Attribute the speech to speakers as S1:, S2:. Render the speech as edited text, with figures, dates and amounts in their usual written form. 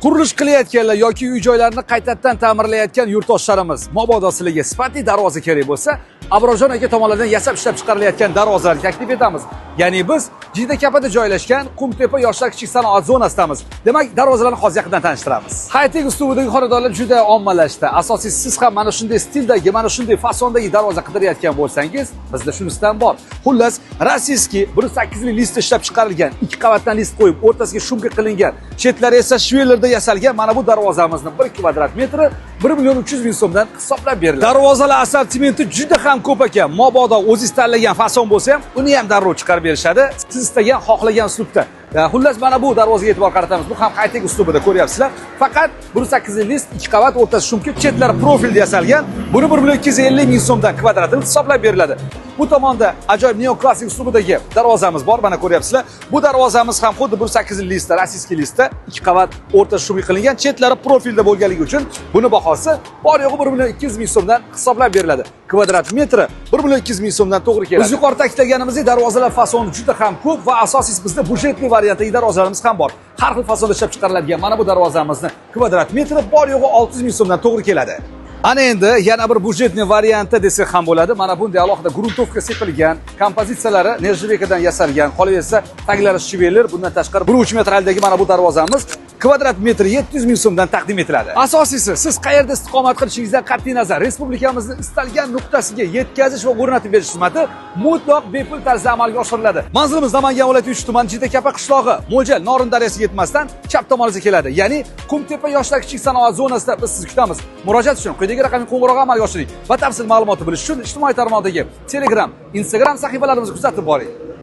S1: Qurilish qilayotganlar yoki uy-joylarni qaytadan ta'mirlayotgan yurtdoshlarimiz, mabodo sizlarga sifatli darvoza kerak bo'lsa, Abrorjon aka tomonidan yasab ishlab chiqarilayotgan darvozalarni taklif etamiz. Ya'ni biz Jidakapada joylashgan Qumtepa yoshlar kichik sanoat zonasidamiz. Demak, darvozalarni hozir yaqindan tanishtiramiz. High-tech uslubidagi xonadonlar juda ommalashdi. Asosiysi siz ham mana shunday stildagi, mana shunday fasondagi darvoza qidirayotgan bo'lsangiz, bizda shunisidan bor. Xullas, rossiyskiy 1.8 list ishlab chiqarilgan, 2 qavatdan list qo'yib, o'rtasiga shumka qilingan, chetlari esa shvelerda yasalgan mana bu darvozamizni 1 kvadrat metri 1.300.000 so'mdan hisoblab beriladi. Darvozalar assortimenti juda ham ko'p ekan. Mabodo o'zingiz tanlagan fason bo'lsa ham, uni ham darrov chiqarib berishadi. Siz istagan, xohlagan uslubda. Xullas, mana bu darvozaga e'tibor qaratamiz. Bu ham high-tech uslubida ko'ryapsizlar. Faqat 1.8 list, 2 qavat, o'rtasi shumka, chetlari profilda yasalgan. Buni 1.250.000 so'mdan kvadratini hisoblab beriladi. Bu tomonda ajoyib neoklassik uslubidagi darvozamiz bor, mana ko'ryapsizlar. Bu darvozamiz ham xuddi 1.8 listda, rossiyskiy listda, 2 qavat, o'rtasi shumka qilingan, chetlari profilda bo'lganligi uchun buni bahosi bor yo'g'i 1.200.000 so'mdan hisoblab beriladi. Kvadrat metri 1.200.000 so'mdan to'g'ri keladi. Biz yuqorida ta'kidlaganimizdek, darvozalar fasoni juda ham ko'p va asosiysi bizda budjetli variantdagi darvozalarimiz ham bor. Har xil fasonda ishlab chiqariladigan mana bu darvozamizni kvadrat metri bor yo'g'i 600.000 so'mdan to'g'ri keladi. Ana endi yana bir budjetli variantda desak ham bo'ladi. Mana bunday alohida gruntovka sepilgan, kompozitsiyalari nerjavekadan yasalgan, qolaversa taglari shveler, bundan tashqari 1.3 metrlardagi mana bu darvozamiz kvadrat metri 700.000 so'mdan taqdim etiladi. Asosiysi siz qayerda istiqomat qilishingizdan qat'iy nazar respublikamizni istalgan nuqtasiga yetkazish va o'rnatib berish xizmati mutlaq bepul tarzda amalga oshiriladi. Manzilimiz Namangan viloyati 3 tuman Jidakapa qishlog'i, mo'ljal Norin daryosiga yetmasdan chap tomoningizga keladi. Ya'ni Qumtepa yoshlar kichik sanoat zonasida biz sizni kutamiz. Murojaat uchun quyidagi raqamga qo'ng'iroq amalga oshiring. Batafsil ma'lumotni bilish uchun ijtimoiy tarmoqdagi Telegram, Instagram sahifalarimizga kuzatib boring.